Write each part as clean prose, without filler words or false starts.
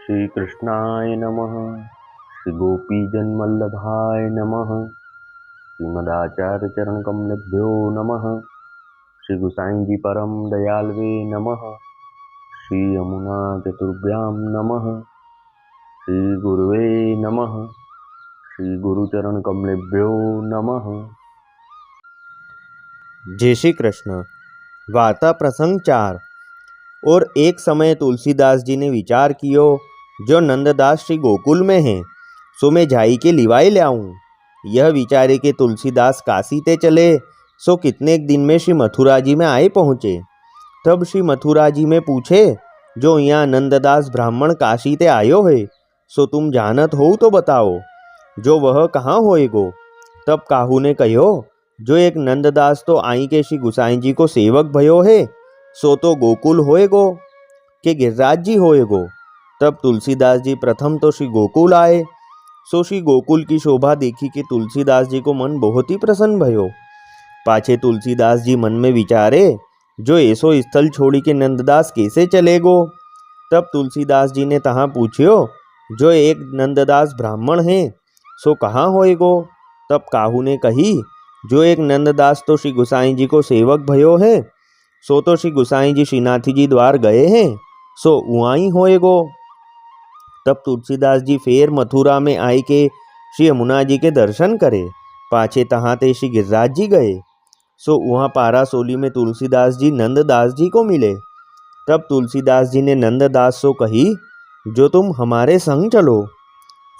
श्री कृष्णाय नमः। श्री गोपीजनवल्लभाय नमः। श्रीमदाचार्य चरण कमलेभ्यो नमः। श्री गुसाई जी परम दयालवे नमः। श्री यमुना चतुर्भ्यां नमः। श्री गुरुवे नमः। श्री गुरुचरण कमलेभ्यो नमः। जय श्री कृष्ण। वार्ता प्रसंग 4। और एक समय तुलसीदास जी ने विचार कियो, जो नंददास श्री गोकुल में हैं, सो मैं जाई के लिवाए ल्याऊं। यह विचारे के तुलसीदास काशी ते चले, सो कितने दिन में श्री मथुरा जी में आए पहुँचे। तब श्री मथुरा जी में पूछे, जो यहाँ नंददास ब्राह्मण काशी ते आयो है, सो तुम जानत हो तो बताओ, जो वह कहाँ होएगो। तब काहू ने कहो, जो एक नंददास तो आई के श्री गुसाई जी को सेवक भयो है, सो तो गोकुल होएगो के गिरिराज जी होएगो। तब तुलसीदास जी प्रथम तो श्री गोकुल आए। सो श्री गोकुल की शोभा देखी कि तुलसीदास जी को मन बहुत ही प्रसन्न भयो। पाछे तुलसीदास जी मन में विचारे, जो ऐसो स्थल छोड़ी के नंददास कैसे चलेगो। तब तुलसीदास जी ने तहाँ पूछ्यो, जो एक नंददास ब्राह्मण है, सो कहाँ होएगो। तब काहू ने कही, जो एक नंददास तो श्री गुसाई जी को सेवक भयो है, सो तो श्री गुसाई जी श्रीनाथी जी द्वार गए हैं, सो उआई होएगो। तब तुलसीदास जी फेर मथुरा में आई के श्री यमुना जी के दर्शन करे। पाछे तहाँ ते श्री गिरिराज जी गए, सो वहाँ पारासोली में तुलसीदास जी नंददास जी को मिले। तब तुलसीदास जी ने नंददास सो कही, जो तुम हमारे संग चलो।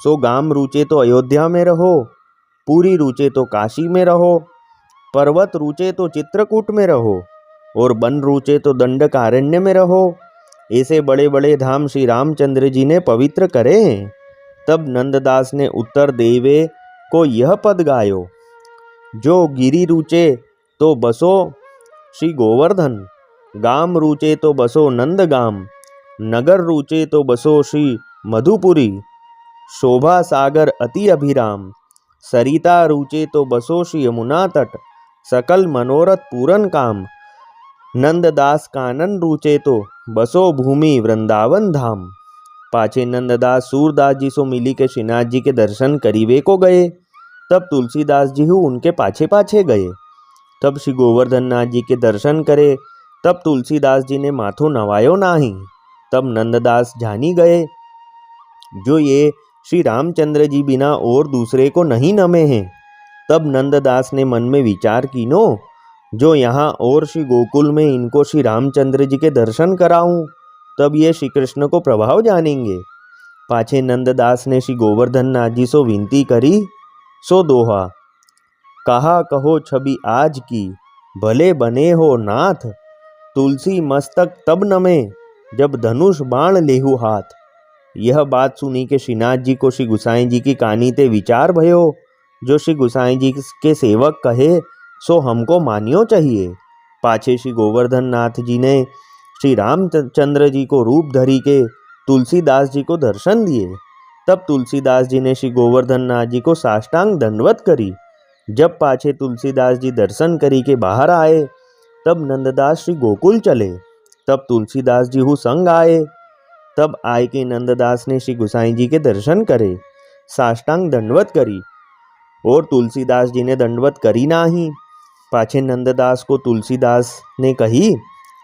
सो गाम रुचे तो अयोध्या में रहो, पूरी रुचे तो काशी में रहो, पर्वत रुचे तो चित्रकूट में रहो, और वन रुचे तो दंडकारण्य में रहो। ऐसे बड़े बड़े धाम श्री रामचंद्र जी ने पवित्र करे हैं। तब नंददास ने उत्तर देवे को यह पद गायो, जो गिरी रुचे तो बसो श्री गोवर्धन, गाम रुचे तो बसो नंदगाम, नगर रुचे तो बसो श्री मधुपुरी, शोभा सागर अति अभिराम, सरिता रुचे तो बसो श्री यमुना तट, सकल मनोरथ पूरन काम, नंददास कानन रुचे तो बसो भूमि वृंदावन धाम। पाछे नंददास सूरदास जी सो मिली के श्रीनाथ जी के दर्शन करीवे को गए। तब तुलसीदास जी हूँ उनके पाछे पाछे गए। तब श्री गोवर्धन नाथ जी के दर्शन करे। तब तुलसीदास जी ने माथो नवायो नाही। तब नंददास जानी गए, जो ये श्री रामचंद्र जी बिना और दूसरे को नहीं नमे हैं। तब नंददास ने मन में विचार कीनो, जो यहाँ और श्री गोकुल में इनको श्री रामचंद्र जी के दर्शन कराऊं, तब ये श्री कृष्ण को प्रभाव जानेंगे। पाछे नंददास ने श्री गोवर्धन नाथ जी सो विनती करी, सो दोहा कहा कहो छवि आज की, भले बने हो नाथ, तुलसी मस्तक तब नमे, जब धनुष बाण लेहु हाथ। यह बात सुनी के श्रीनाथ जी को श्री गुसाई जी की कहानी ते विचार भयो, जो श्री गुसाई जी के सेवक कहे सो हमको मानियो चाहिए। पाछे श्री गोवर्धन नाथ जी ने श्री रामचंद्र जी को रूप धरी के तुलसीदास जी को दर्शन दिए। तब तुलसीदास जी ने श्री गोवर्धन नाथ जी को साष्टांग दंडवत करी। जब पाछे तुलसीदास जी दर्शन करी के बाहर आए, तब नंददास श्री गोकुल चले। तब तुलसीदास जी हु संग आए। तब आय के नंददास ने श्री गुसाई जी के दर्शन करे, साष्टांग दंडवत करी, और तुलसीदास जी ने दंडवत करी नाही। पाछे नंददास को तुलसीदास ने कही,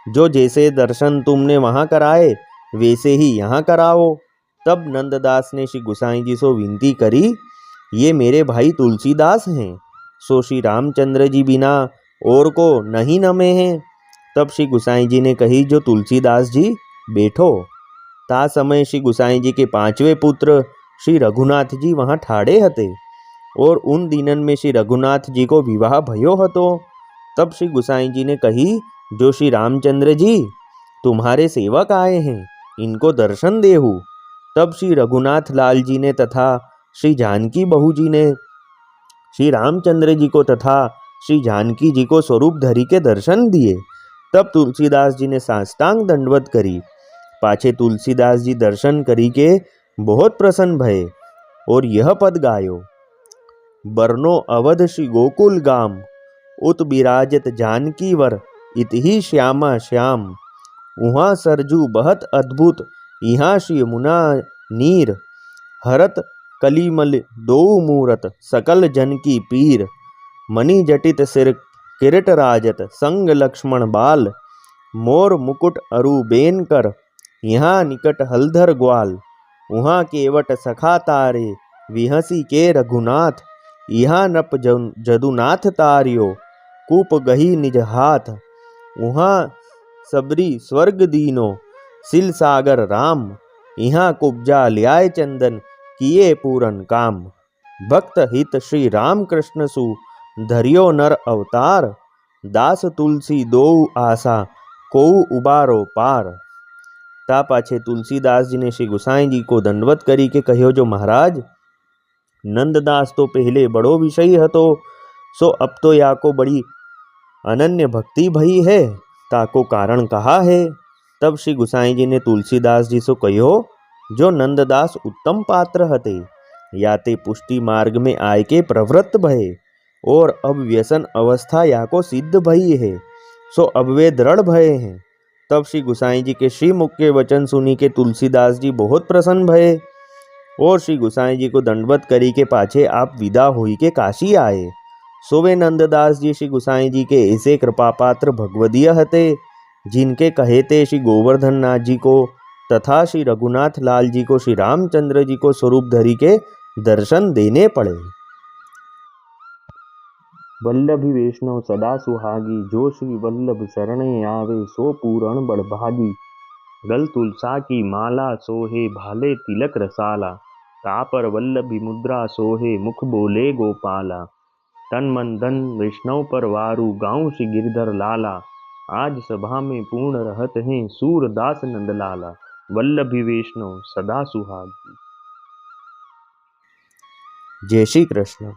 जो जैसे दर्शन तुमने वहाँ कराए, वैसे ही यहाँ कराओ। तब नंददास ने श्री गुसाई जी से विनती करी, ये मेरे भाई तुलसीदास हैं, सो श्री रामचंद्र जी बिना और को नहीं नमे हैं। तब श्री गुसाई जी ने कही, जो तुलसीदास जी बैठो। ता समय श्री गुसाई जी के पांचवे पुत्र श्री रघुनाथ जी वहाँ ठाड़े हते, और उन दिनन में श्री रघुनाथ जी को विवाह भयो हतो। तब श्री गुसाई जी ने कही, जो श्री रामचंद्र जी तुम्हारे सेवक आए हैं, इनको दर्शन देहु। तब श्री रघुनाथ लाल जी ने तथा श्री जानकी बहू जी ने श्री रामचंद्र जी को तथा श्री जानकी जी को स्वरूप धरी के दर्शन दिए। तब तुलसीदास जी ने साष्टांग दंडवत करी। पाछे तुलसीदास जी दर्शन करी के बहुत प्रसन्न भये, और यह पद गायो, बरनो अवध श्री गोकुल गाम, उत बिराजत जानकी वर, इतही श्यामा श्याम, उहाँ सरजू बहत अद्भुत, यहाँ श्री यमुना नीर हरत कलिमल दो मूरत सकल जन की पीर मणि जटित सिर किरट राजत संग लक्ष्मण बाल मोर मुकुट अरुबेन कर यहाँ निकट हलधर ग्वाल वहाँ केवट सखा तारे विहसी के रघुनाथ यहाँ नप जदुनाथ तारियो कूप गही निज हाथ वहाँ सबरी स्वर्ग दीनो सिल सागर राम यहाँ कुब्जा ल्याय चंदन किए पूरन काम भक्त हित श्री राम कृष्ण सु धरियो नर अवतार दास तुलसी दो आशा को उबारो पार। ता पाछे तुलसीदास जी ने श्री गुसाई जी को दंडवत करी के कहो जो महाराज नंददास तो पहले बड़ो विषयी हतो सो अब तो या को बड़ी अनन्य भक्ति भई है ताको कारण कहा है। तब श्री गुसाई जी ने तुलसीदास जी से कहो जो नंददास उत्तम पात्र हते याते पुष्टि मार्ग में आय के प्रवृत्त भये और अब व्यसन अवस्था या को सिद्ध भई है सो अब वे दृढ़ भये हैं। तब श्री गुसाई जी के श्रीमुख के वचन सुनी के तुलसीदास जी बहुत प्रसन्न भये और श्री गुसाई जी को दंडवत करी के पाछे आप विदा होई के काशी आए। सोवे नंददास जी श्री गुसाई जी के ऐसे कृपा पात्र भगवदीय हते जिनके कहे थे श्री गोवर्धन नाथ जी को तथा श्री रघुनाथ लाल जी को श्री रामचंद्र जी को स्वरूप धरी के दर्शन देने पड़े। वल्लभी वैष्णव सदा सुहागी जो श्री वल्लभ शरणे आवे सो पूरण बड़भागी गल तुलसा की माला सोहे भाले तिलक रसाला तापर वल्लभी मुद्रा सोहे मुख बोले गोपाला तन मन धन वैष्णव पर वारू गाँव श्री गिरधर लाला आज सभा में पूर्ण रहत हैं सूरदास नंदलाला वल्लभी वैष्णव सदा सुहागी। जय श्री कृष्ण।